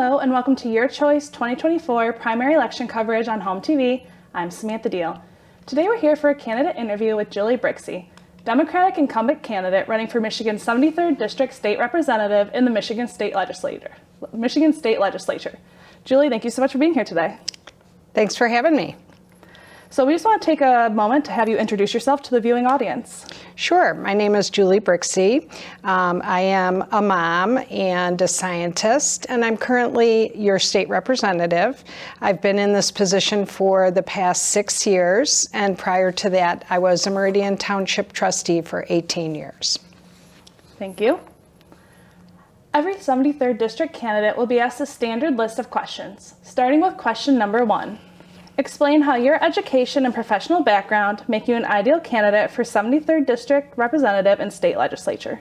Hello and welcome to Your Choice 2024 primary election coverage on HOMTV. I'm Samantha Deal. Today we're here for a candidate interview with Julie Brixie, Democratic incumbent candidate running for Michigan's 73rd District State Representative in the Michigan State Legislature. Julie, thank you so much for being here today. Thanks for having me. So we just want to take a moment to have you introduce yourself to the viewing audience. Sure. My name is Julie Brixie. I am a mom and a scientist, and I'm currently your state representative. I've been in this position for the past 6 years, and prior to that, I was a Meridian Township trustee for 18 years. Thank you. Every 73rd District candidate will be asked a standard list of questions, starting with question number 1. Explain how your education and professional background make you an ideal candidate for 73rd District Representative and State Legislature.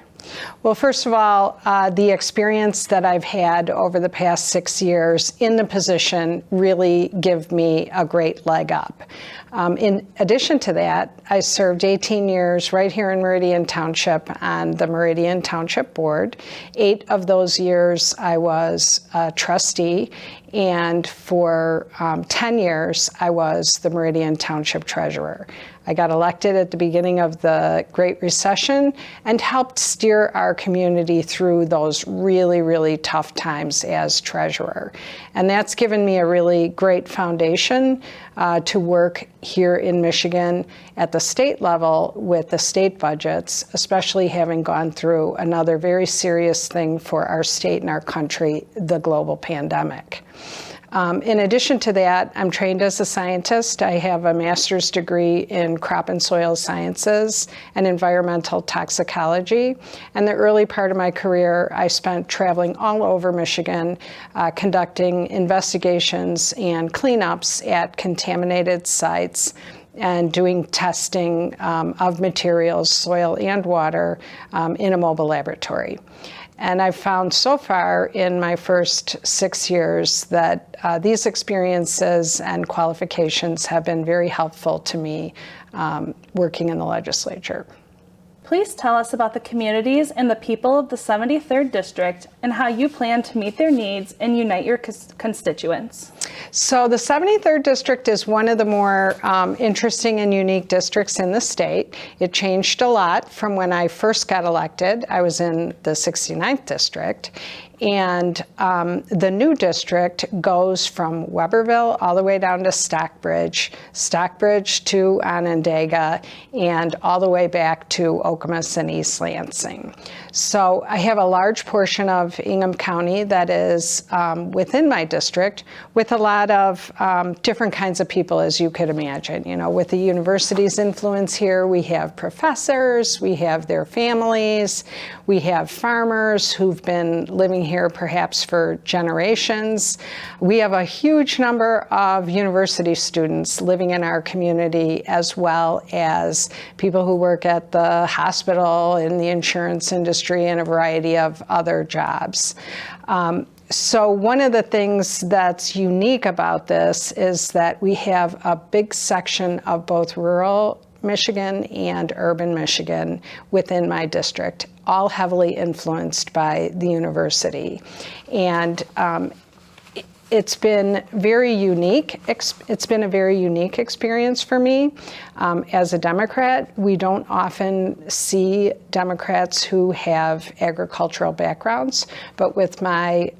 Well, first of all, the experience that I've had over the past 6 years in the position really give me a great leg up. In addition to that, I served 18 years right here in Meridian Township on the Meridian Township Board. 8 of those years I was a trustee, and for 10 years I was the Meridian Township Treasurer. I got elected at the beginning of the Great Recession and helped steer our community through those really, really tough times as treasurer. And that's given me a really great foundation to work here in Michigan at the state level with the state budgets, especially having gone through another very serious thing for our state and our country, the global pandemic. In addition to that, I'm trained as a scientist. I have a master's degree in crop and soil sciences and environmental toxicology. And the early part of my career, I spent traveling all over Michigan, conducting investigations and cleanups at contaminated sites and doing testing of materials, soil and water, in a mobile laboratory. And I've found so far in my first 6 years that these experiences and qualifications have been very helpful to me working in the legislature. Please tell us about the communities and the people of the 73rd District and how you plan to meet their needs and unite your constituents. So the 73rd District is one of the more interesting and unique districts in the state. It changed a lot from when I first got elected. I was in the 69th District. And the new district goes from Weberville all the way down to Stockbridge, Stockbridge to Onondaga, and all the way back to Okemos and East Lansing. So I have a large portion of Ingham County that is within my district with a lot of different kinds of people, as you could imagine. You know, with the university's influence here, we have professors, we have their families, we have farmers who've been living here perhaps for generations. We have a huge number of university students living in our community, as well as people who work at the hospital, in the insurance industry, and a variety of other jobs. So one of the things that's unique about this is that we have a big section of both rural Michigan and urban Michigan within my district, all heavily influenced by the university. And it's been very unique. It's been a very unique experience for me. As a Democrat, we don't often see Democrats who have agricultural backgrounds, but with my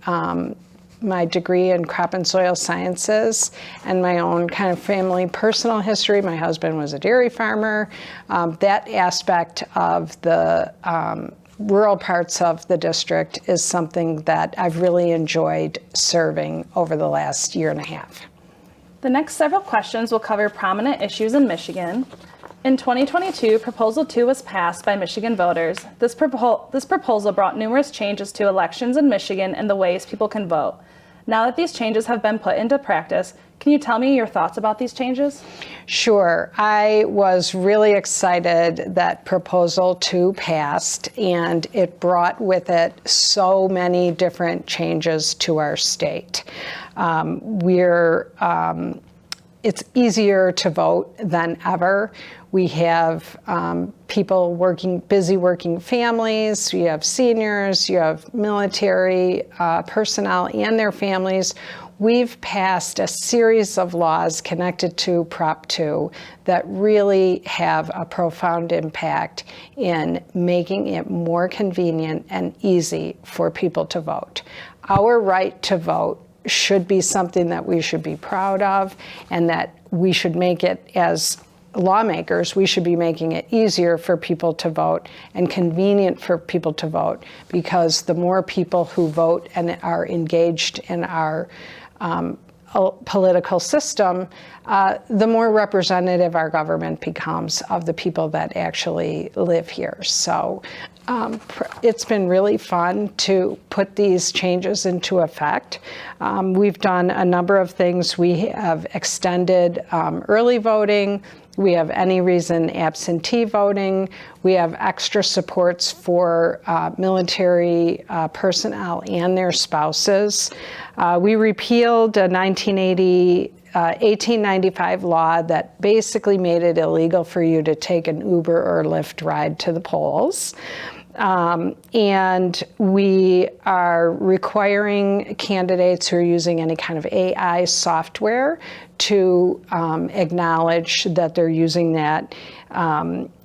degree in crop and soil sciences and my own kind of family personal history. My husband was a dairy farmer. That aspect of the rural parts of the district is something that I've really enjoyed serving over the last year and a half. The next several questions will cover prominent issues in Michigan. In 2022, Proposal 2 was passed by Michigan voters. This proposal brought numerous changes to elections in Michigan and the ways people can vote. Now that these changes have been put into practice, can you tell me your thoughts about these changes? Sure. I was really excited that Proposal 2 passed, and it brought with it so many different changes to our state. it's easier to vote than ever. We have people busy working families, you have seniors, you have military personnel and their families. We've passed a series of laws connected to Prop 2 that really have a profound impact in making it more convenient and easy for people to vote. Our right to vote should be something that we should be proud of, and that we should make it, as lawmakers, we should be making it easier for people to vote and convenient for people to vote, because the more people who vote and are engaged in our political system, the more representative our government becomes of the people that actually live here. So it's been really fun to put these changes into effect. We've done a number of things. We have extended early voting. We have any reason absentee voting. We have extra supports for military personnel and their spouses. We repealed a 1895 law that basically made it illegal for you to take an Uber or Lyft ride to the polls. And we are requiring candidates who are using any kind of AI software to acknowledge that they're using that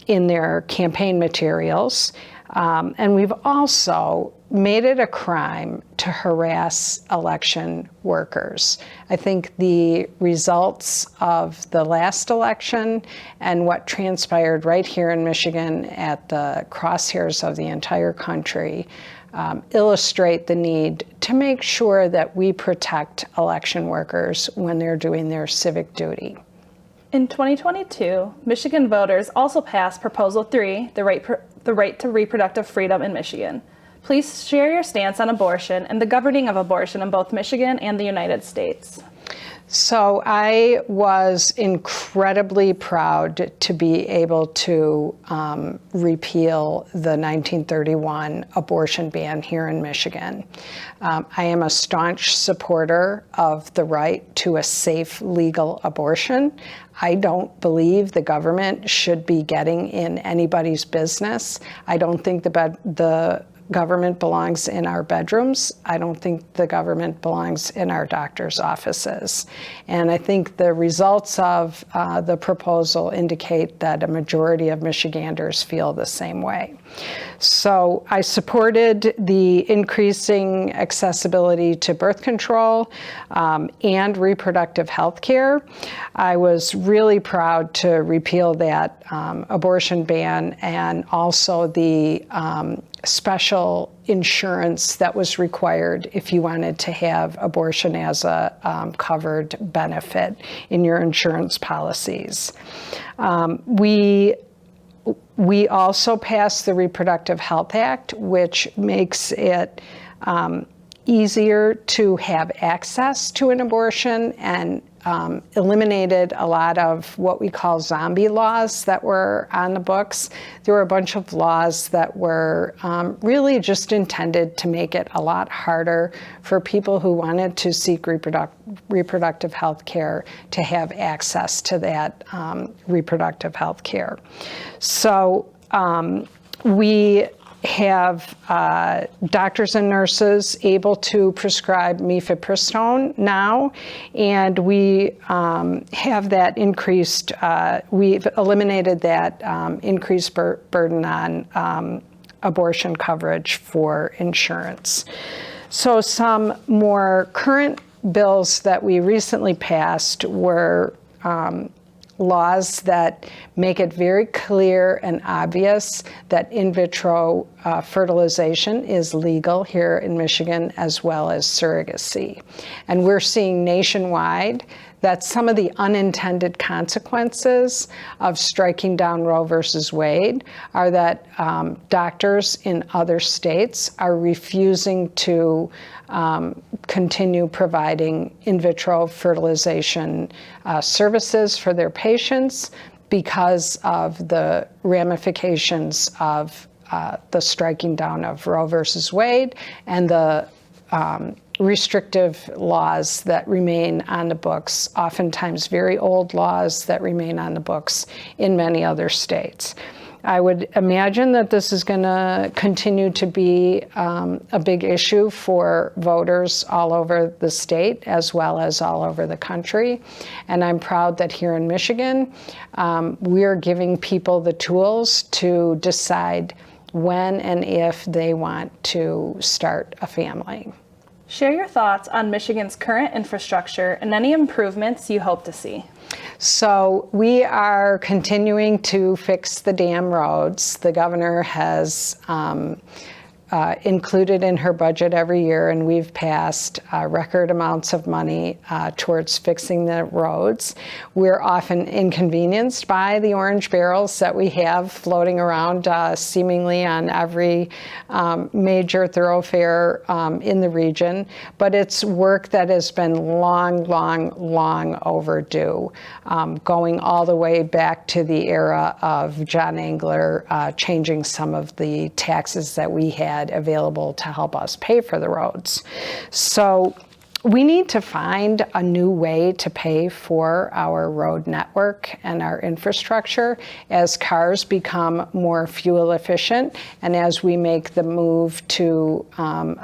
in their campaign materials. And we've also made it a crime to harass election workers. I think the results of the last election and what transpired right here in Michigan at the crosshairs of the entire country illustrate the need to make sure that we protect election workers when they're doing their civic duty. In 2022, Michigan voters also passed Proposal 3, the right to reproductive freedom in Michigan. Please share your stance on abortion and the governing of abortion in both Michigan and the United States. So I was incredibly proud to be able to repeal the 1931 abortion ban here in Michigan. I am a staunch supporter of the right to a safe, legal abortion. I don't believe the government should be getting in anybody's business. I don't think the government belongs in our bedrooms. I don't think the government belongs in our doctor's offices. And I think the results of the proposal indicate that a majority of Michiganders feel the same way. So I supported the increasing accessibility to birth control and reproductive health care. I was really proud to repeal that abortion ban, and also the special insurance that was required if you wanted to have abortion as a covered benefit in your insurance policies. We also passed the Reproductive Health Act, which makes it easier to have access to an abortion, and eliminated a lot of what we call zombie laws that were on the books. There were a bunch of laws that were really just intended to make it a lot harder for people who wanted to seek reproductive health care to have access to that reproductive health care. So we have doctors and nurses able to prescribe mifepristone now, and we have that increased, we've eliminated that increased burden on abortion coverage for insurance. So some more current bills that we recently passed were laws that make it very clear and obvious that in vitro fertilization is legal here in Michigan, as well as surrogacy. And we're seeing nationwide that some of the unintended consequences of striking down Roe versus Wade are that doctors in other states are refusing to continue providing in vitro fertilization services for their patients because of the ramifications of the striking down of Roe versus Wade and the restrictive laws that remain on the books, oftentimes very old laws that remain on the books in many other states. I would imagine that this is going to continue to be a big issue for voters all over the state as well as all over the country. And I'm proud that here in Michigan, we're giving people the tools to decide when and if they want to start a family. Share your thoughts on Michigan's current infrastructure and any improvements you hope to see. So we are continuing to fix the dam roads. The governor has included in her budget every year, and we've passed record amounts of money towards fixing the roads. We're often inconvenienced by the orange barrels that we have floating around seemingly on every major thoroughfare in the region, but it's work that has been long overdue, going all the way back to the era of John Engler changing some of the taxes that we had available to help us pay for the roads. So we need to find a new way to pay for our road network and our infrastructure as cars become more fuel efficient and as we make the move to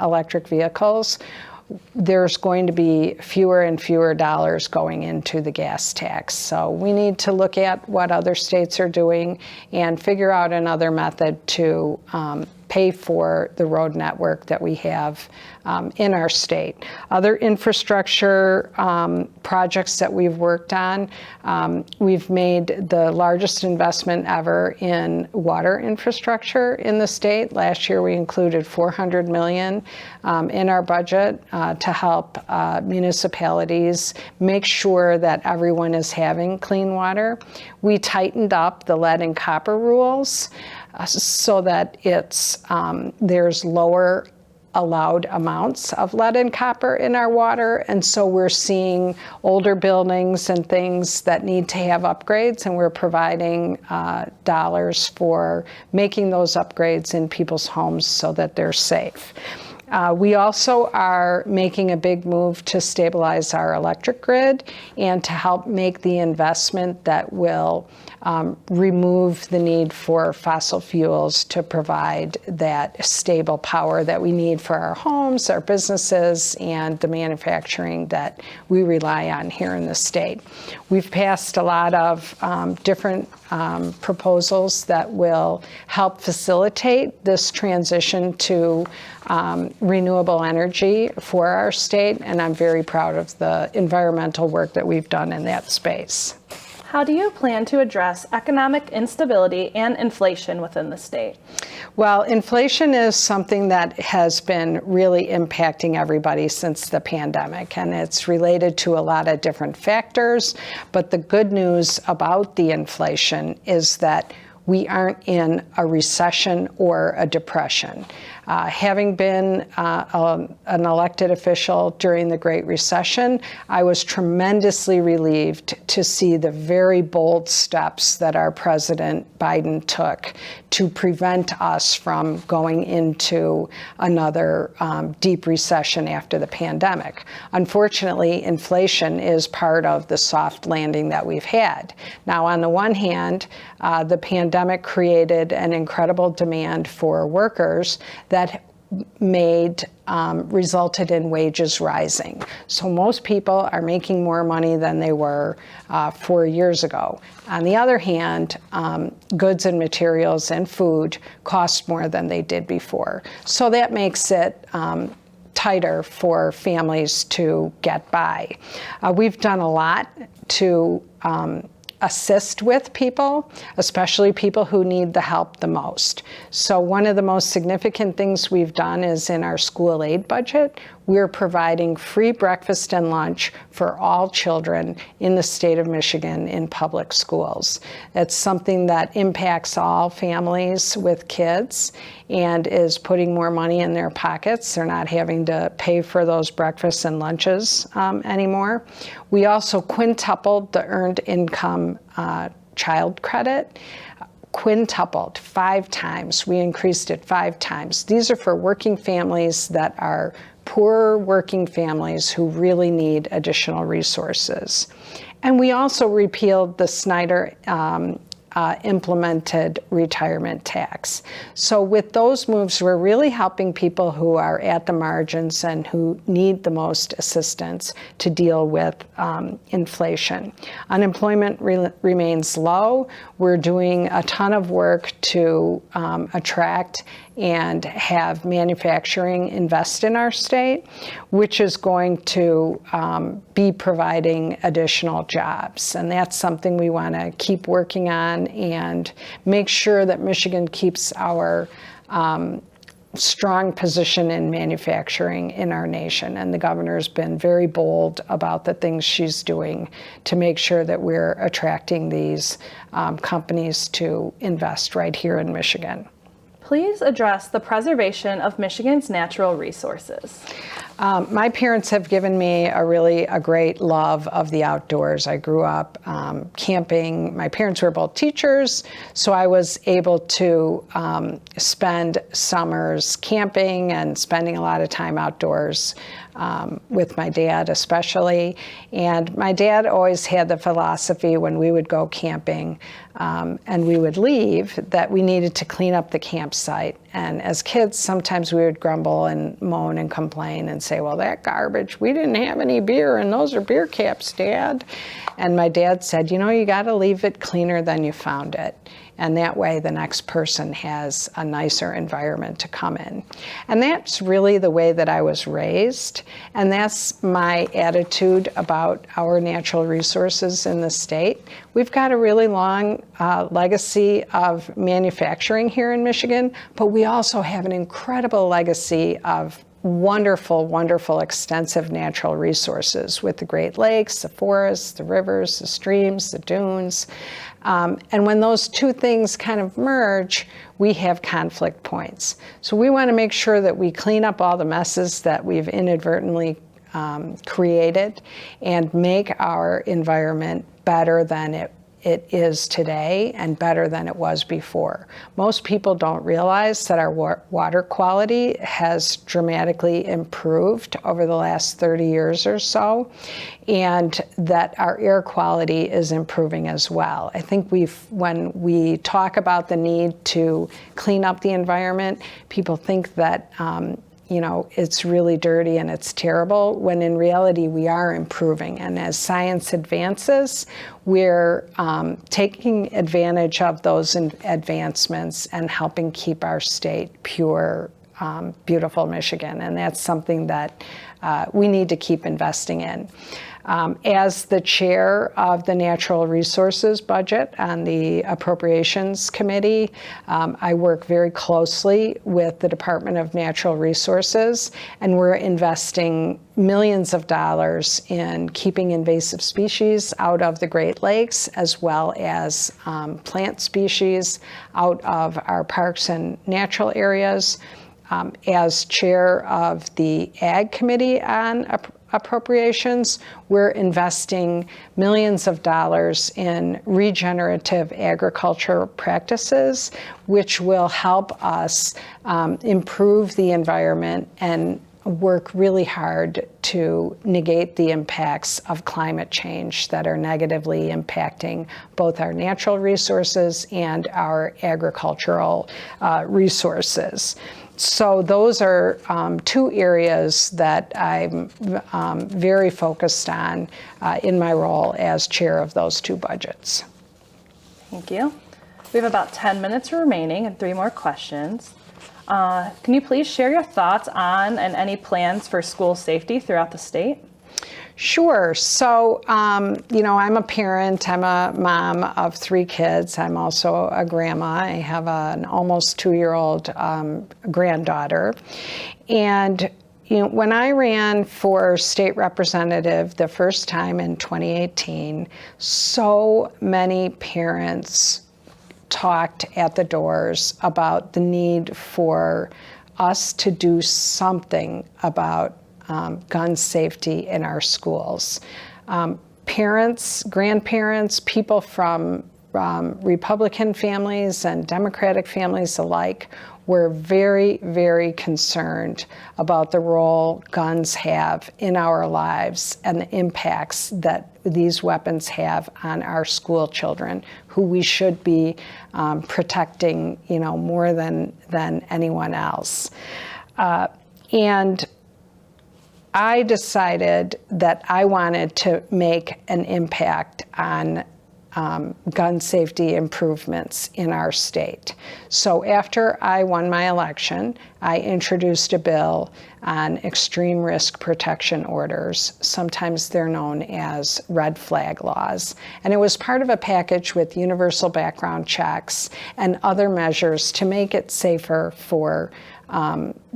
electric vehicles. There's going to be fewer and fewer dollars going into the gas tax. So we need to look at what other states are doing and figure out another method to pay for the road network that we have in our state. Other infrastructure projects that we've worked on, we've made the largest investment ever in water infrastructure in the state. Last year we included $400 million in our budget to help municipalities make sure that everyone is having clean water. We tightened up the lead and copper rules so that there's lower allowed amounts of lead and copper in our water, and so we're seeing older buildings and things that need to have upgrades, and we're providing dollars for making those upgrades in people's homes so that they're safe. We also are making a big move to stabilize our electric grid and to help make the investment that will remove the need for fossil fuels to provide that stable power that we need for our homes, our businesses, and the manufacturing that we rely on here in the state. We've passed a lot of different proposals that will help facilitate this transition to renewable energy for our state, and I'm very proud of the environmental work that we've done in that space. How do you plan to address economic instability and inflation within the state? Well, inflation is something that has been really impacting everybody since the pandemic, and it's related to a lot of different factors. But the good news about the inflation is that we aren't in a recession or a depression. Having been an elected official during the Great Recession, I was tremendously relieved to see the very bold steps that our President Biden took to prevent us from going into another deep recession after the pandemic. Unfortunately, inflation is part of the soft landing that we've had. Now, on the one hand, the pandemic created an incredible demand for workers that resulted in wages rising. So most people are making more money than they were 4 years ago. On the other hand, goods and materials and food cost more than they did before. So that makes it tighter for families to get by. We've done a lot to assist with people, especially people who need the help the most. So one of the most significant things we've done is in our school aid budget, we're providing free breakfast and lunch for all children in the state of Michigan in public schools. It's something that impacts all families with kids and is putting more money in their pockets. They're not having to pay for those breakfasts and lunches anymore. We also quintupled the earned income child credit. Quintupled 5 times. We increased it 5 times. These are for working families that are poor working families who really need additional resources. And we also repealed the Snyder implemented retirement tax. So with those moves, we're really helping people who are at the margins and who need the most assistance to deal with inflation. Unemployment remains low. We're doing a ton of work to attract and have manufacturing invest in our state, which is going to be providing additional jobs. And that's something we want to keep working on and make sure that Michigan keeps our strong position in manufacturing in our nation. And the governor's been very bold about the things she's doing to make sure that we're attracting these companies to invest right here in Michigan. Please address the preservation of Michigan's natural resources. My parents have given me a great love of the outdoors. I grew up camping. My parents were both teachers, so I was able to spend summers camping and spending a lot of time outdoors with my dad especially. And my dad always had the philosophy when we would go camping and we would leave that we needed to clean up the campsite. And as kids, sometimes we would grumble and moan and complain and say, well, that garbage, we didn't have any beer and those are beer caps, Dad. And my dad said, you got to leave it cleaner than you found it. And that way the next person has a nicer environment to come in. And that's really the way that I was raised. And that's my attitude about our natural resources in the state. We've got a really long legacy of manufacturing here in Michigan, but we also have an incredible legacy of wonderful, wonderful, extensive natural resources with the Great Lakes, the forests, the rivers, the streams, the dunes. And when those two things kind of merge, we have conflict points. So we want to make sure that we clean up all the messes that we've inadvertently created and make our environment better than it is today and better than it was before. Most people don't realize that our water quality has dramatically improved over the last 30 years or so, and that our air quality is improving as well. I think when we talk about the need to clean up the environment, people think that it's really dirty and it's terrible, when in reality we are improving. And as science advances, we're taking advantage of those advancements and helping keep our state pure, beautiful Michigan. And that's something that we need to keep investing in. As the chair of the Natural Resources Budget on the Appropriations Committee, I work very closely with the Department of Natural Resources, and we're investing millions of dollars in keeping invasive species out of the Great Lakes, as well as plant species out of our parks and natural areas. As chair of the Ag Committee on Appropriations, we're investing millions of dollars in regenerative agriculture practices, which will help us improve the environment and work really hard to negate the impacts of climate change that are negatively impacting both our natural resources and our agricultural resources. So those are two areas that I'm very focused on in my role as chair of those two budgets. Thank you. We have about 10 minutes remaining and 3 more questions. Can you please share your thoughts on and any plans for school safety throughout the state? Sure. So, I'm a parent. I'm a mom of 3 kids. I'm also a grandma. I have an almost 2-year-old granddaughter. And when I ran for state representative the first time in 2018, so many parents talked at the doors about the need for us to do something about gun safety in our schools. Parents, grandparents, people from Republican families and Democratic families alike were very, very concerned about the role guns have in our lives and the impacts that these weapons have on our school children, who we should be protecting, more than anyone else. And I decided that I wanted to make an impact on gun safety improvements in our state. So after I won my election, I introduced a bill on extreme risk protection orders. Sometimes they're known as red flag laws. And it was part of a package with universal background checks and other measures to make it safer for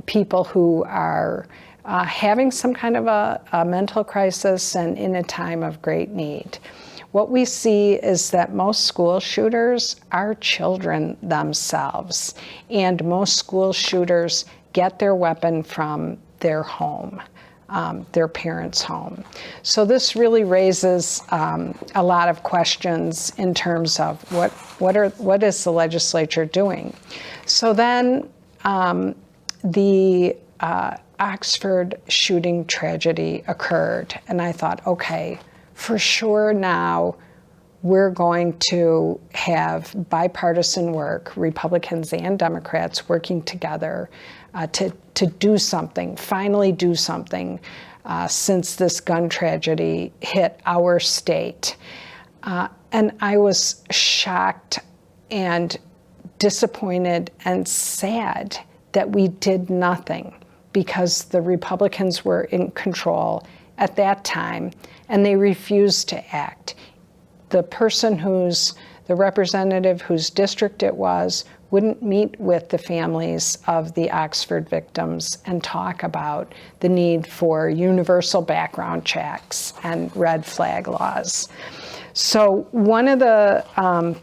people who are having some kind of a mental crisis and in a time of great need. What we see is that most school shooters are children themselves, and most school shooters get their weapon from their home, their parents' home. So this really raises a lot of questions in terms of what is the legislature doing? So then the Oxford shooting tragedy occurred, and I thought, okay, for sure now we're going to have bipartisan work, Republicans and Democrats working together to do something, finally do something, since this gun tragedy hit our state. And I was shocked and disappointed and sad that we did nothing, because the Republicans were in control at that time, and they refused to act. The representative whose district it was wouldn't meet with the families of the Oxford victims and talk about the need for universal background checks and red flag laws. So one of the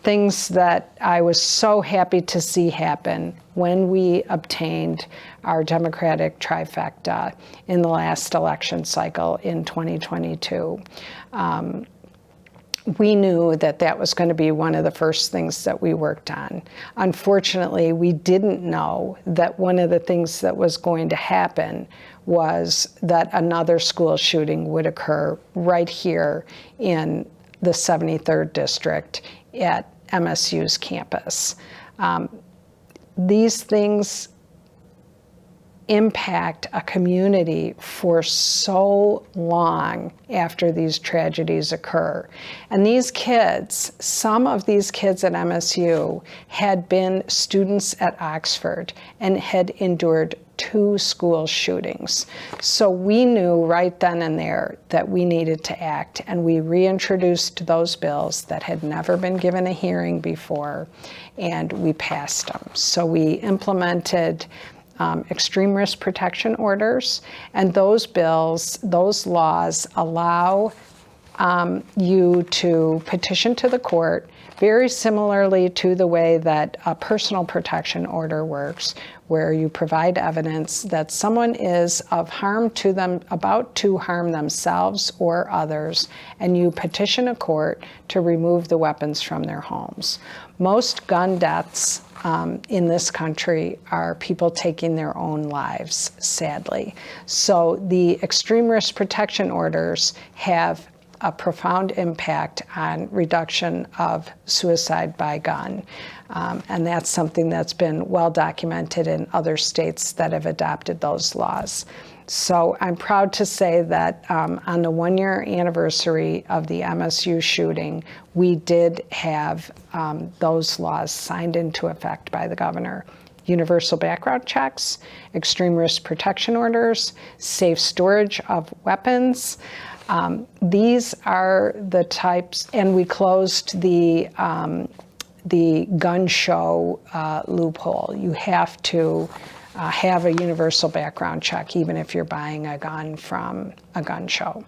things that I was so happy to see happen when we obtained our Democratic trifecta in the last election cycle in 2022, we knew that that was going to be one of the first things that we worked on. Unfortunately, we didn't know that one of the things that was going to happen was that another school shooting would occur right here in the 73rd District at MSU's campus. These things impact a community for so long after these tragedies occur. And these kids, some of these kids at MSU had been students at Oxford and had endured 2 school shootings. So we knew right then and there that we needed to act, and we reintroduced those bills that had never been given a hearing before, and we passed them. So we implemented extreme risk protection orders, and those bills, those laws allow you to petition to the court very similarly to the way that a personal protection order works, where you provide evidence that someone is of harm to them, about to harm themselves or others, and you petition a court to remove the weapons from their homes. Most gun deaths in this country are people taking their own lives, sadly. So the extreme risk protection orders have a profound impact on reduction of suicide by gun. And that's something that's been well documented in other states that have adopted those laws. So I'm proud to say that on the 1-year anniversary of the MSU shooting, we did have those laws signed into effect by the governor. Universal background checks, extreme risk protection orders, safe storage of weapons. These are the types, and we closed the gun show loophole. You have to have a universal background check, even if you're buying a gun from a gun show.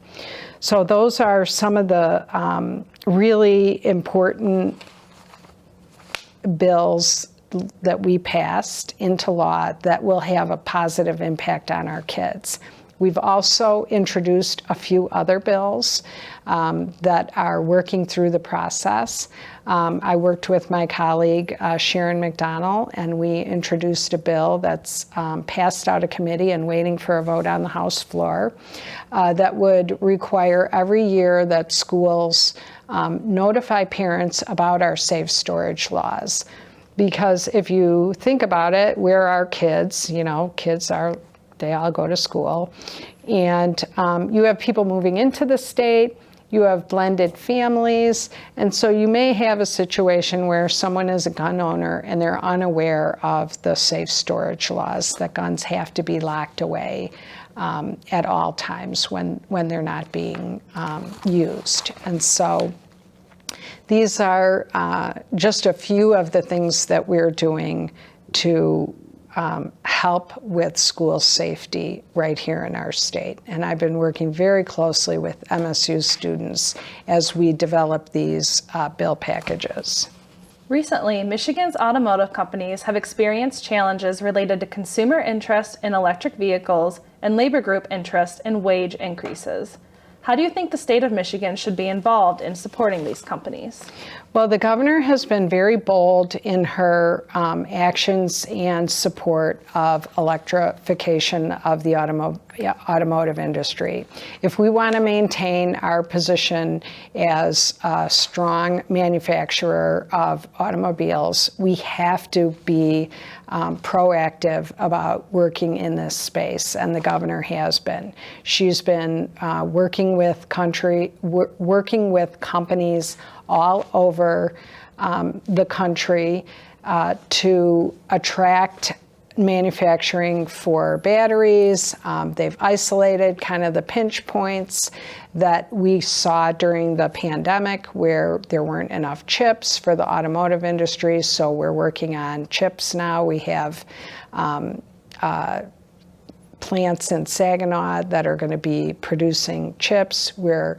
So those are some of the really important bills that we passed into law that will have a positive impact on our kids. We've also introduced a few other bills that are working through the process. I worked with my colleague Sharon McDonnell, and we introduced a bill that's passed out of committee and waiting for a vote on the House floor that would require every year that schools notify parents about our safe storage laws. Because if you think about it, where are kids? You know, they all go to school. And you have people moving into the state, you have blended families, and so you may have a situation where someone is a gun owner and they're unaware of the safe storage laws, that guns have to be locked away at all times when they're not being used. And so these are just a few of the things that we're doing to help with school safety right here in our state. And I've been working very closely with MSU students as we develop these bill packages. Recently, Michigan's automotive companies have experienced challenges related to consumer interest in electric vehicles and labor group interest in wage increases. How do you think the state of Michigan should be involved in supporting these companies? Well, the governor has been very bold in her actions and support of electrification of the automotive industry. If we want to maintain our position as a strong manufacturer of automobiles, we have to be proactive about working in this space, and the governor has been. She's been working with companies all over the country to attract manufacturing for batteries. They've isolated kind of the pinch points that we saw during the pandemic where there weren't enough chips for the automotive industry, so we're working on chips now. We have plants in Saginaw that are going to be producing chips. We're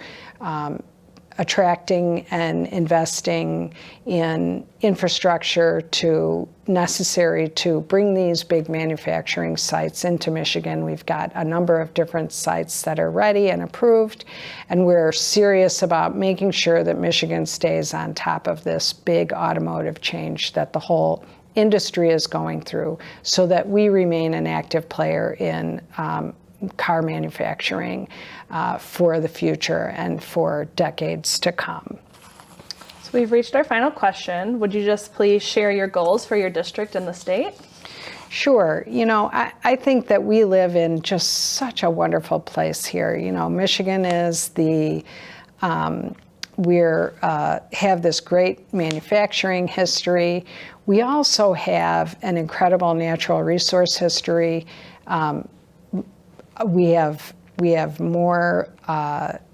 attracting and investing in infrastructure necessary to bring these big manufacturing sites into Michigan. We've got a number of different sites that are ready and approved, and we're serious about making sure that Michigan stays on top of this big automotive change that the whole industry is going through, so that we remain an active player in car manufacturing for the future and for decades to come. So we've reached our final question. Would you just please share your goals for your district and the state? Sure. You know, I think that we live in just such a wonderful place here. You know, Michigan is have this great manufacturing history. We also have an incredible natural resource history. We have more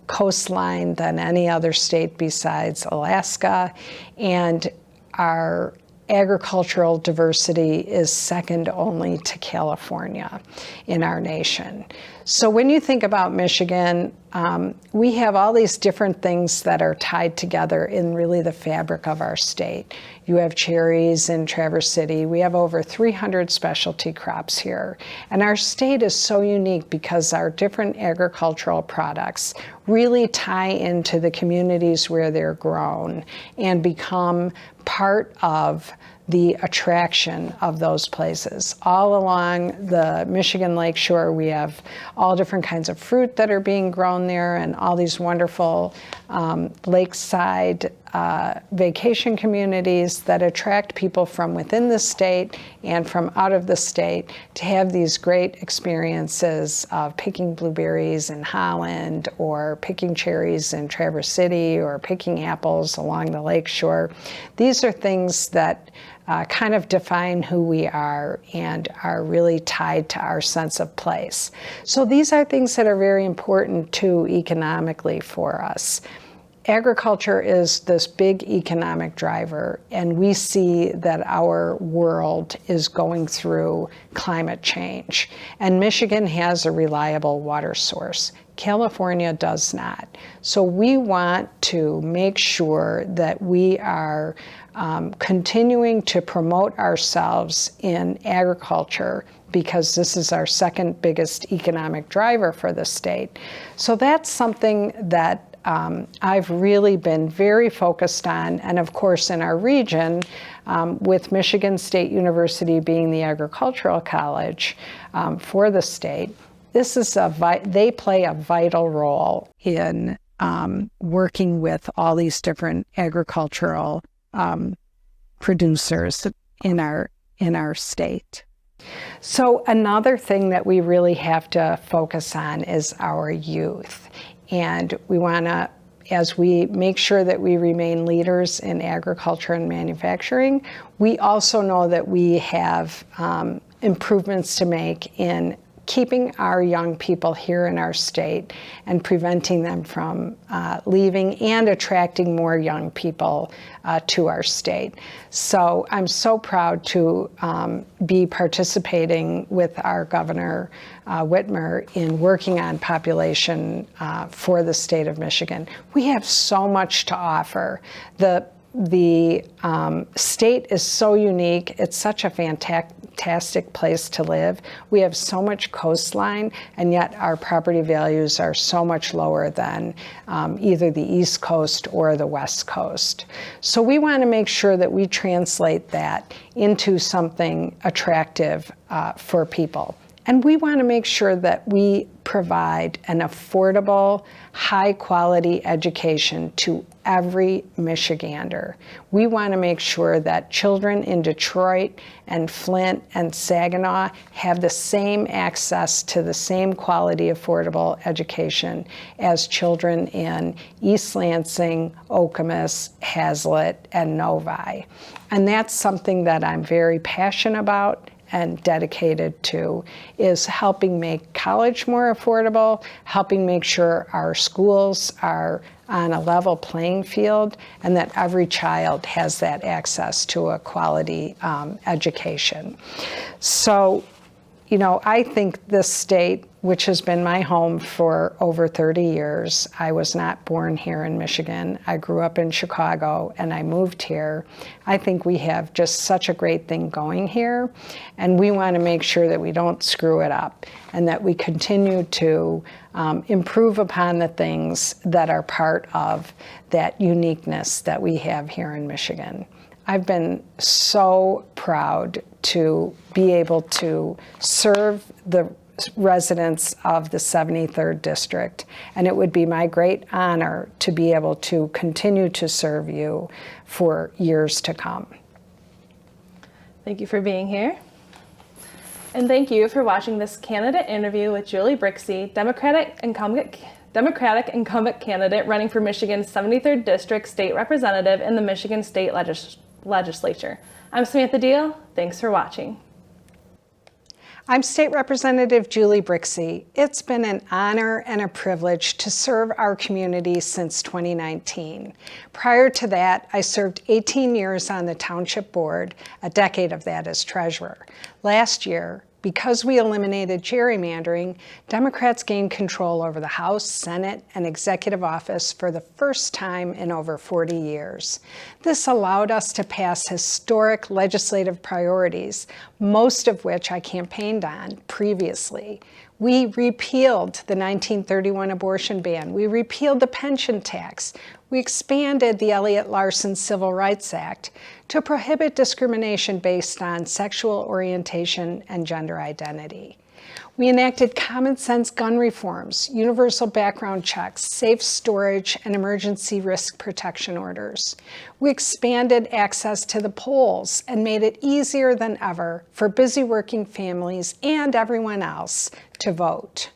coastline than any other state besides Alaska, and our agricultural diversity is second only to California in our nation. So when you think about Michigan, we have all these different things that are tied together in really the fabric of our state. You have cherries in Traverse City. We have over 300 specialty crops here. And our state is so unique because our different agricultural products really tie into the communities where they're grown and become part of the attraction of those places. All along the Michigan Lakeshore, we have all different kinds of fruit that are being grown there, and all these wonderful lakeside vacation communities that attract people from within the state and from out of the state to have these great experiences of picking blueberries in Holland, or picking cherries in Traverse City, or picking apples along the lakeshore. These are things that kind of define who we are and are really tied to our sense of place. So these are things that are very important too economically for us. Agriculture is this big economic driver, and we see that our world is going through climate change. And Michigan has a reliable water source. California does not. So we want to make sure that we are continuing to promote ourselves in agriculture because this is our second biggest economic driver for the state. So that's something that I've really been very focused on, and of course in our region, with Michigan State University being the agricultural college for the state, this is they play a vital role in working with all these different agricultural producers in our state. So another thing that we really have to focus on is our youth. And we want to, as we make sure that we remain leaders in agriculture and manufacturing, we also know that we have improvements to make in keeping our young people here in our state and preventing them from leaving and attracting more young people to our state. So I'm so proud to be participating with our Governor Whitmer in working on population for the state of Michigan. We have so much to offer. The state is so unique. It's such a fantastic place to live. We have so much coastline, and yet our property values are so much lower than either the East Coast or the West Coast. So we want to make sure that we translate that into something attractive for people. And we want to make sure that we provide an affordable, high-quality education to every Michigander. We want to make sure that children in Detroit and Flint and Saginaw have the same access to the same quality, affordable education as children in East Lansing, Okemos, Hazlitt, and Novi. And that's something that I'm very passionate about and dedicated to, is helping make college more affordable, helping make sure our schools are on a level playing field, and that every child has that access to a quality education. So, you know, I think this state, which has been my home for over 30 years, I was not born here in Michigan. I grew up in Chicago and I moved here. I think we have just such a great thing going here, and we want to make sure that we don't screw it up and that we continue to improve upon the things that are part of that uniqueness that we have here in Michigan. I've been so proud to be able to serve the residents of the 73rd District, and it would be my great honor to be able to continue to serve you for years to come. Thank you for being here. And thank you for watching this candidate interview with Julie Brixie, Democratic incumbent candidate running for Michigan's 73rd District State Representative in the Michigan State Legislature. I'm Samantha Deal. Thanks for watching. I'm State Representative Julie Brixie. It's been an honor and a privilege to serve our community since 2019. Prior to that, I served 18 years on the Township Board, a decade of that as treasurer. Last year, because we eliminated gerrymandering, Democrats gained control over the House, Senate, and executive office for the first time in over 40 years. This allowed us to pass historic legislative priorities, most of which I campaigned on previously. We repealed the 1931 abortion ban. We repealed the pension tax. We expanded the Elliott Larson Civil Rights Act to prohibit discrimination based on sexual orientation and gender identity. We enacted common sense gun reforms, universal background checks, safe storage, and emergency risk protection orders. We expanded access to the polls and made it easier than ever for busy working families and everyone else to vote.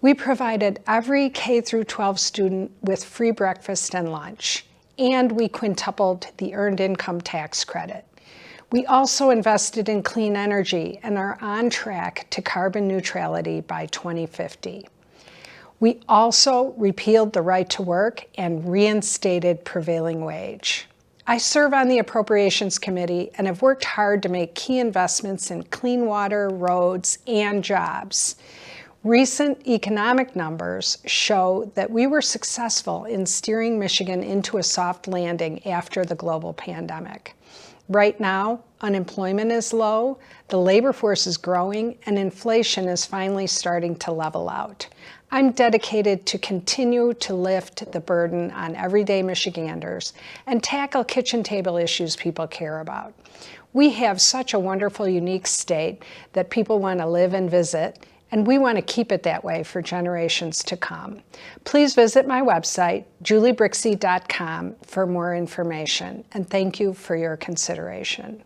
We provided every K-12 student with free breakfast and lunch, and we quintupled the Earned Income Tax Credit. We also invested in clean energy and are on track to carbon neutrality by 2050. We also repealed the right to work and reinstated prevailing wage. I serve on the Appropriations Committee and have worked hard to make key investments in clean water, roads, and jobs. Recent economic numbers show that we were successful in steering Michigan into a soft landing after the global pandemic. Right now, unemployment is low, the labor force is growing, and inflation is finally starting to level out. I'm dedicated to continue to lift the burden on everyday Michiganders and tackle kitchen table issues people care about. We have such a wonderful, unique state that people want to live and visit, and we want to keep it that way for generations to come. Please visit my website, juliebrixie.com, for more information, and thank you for your consideration.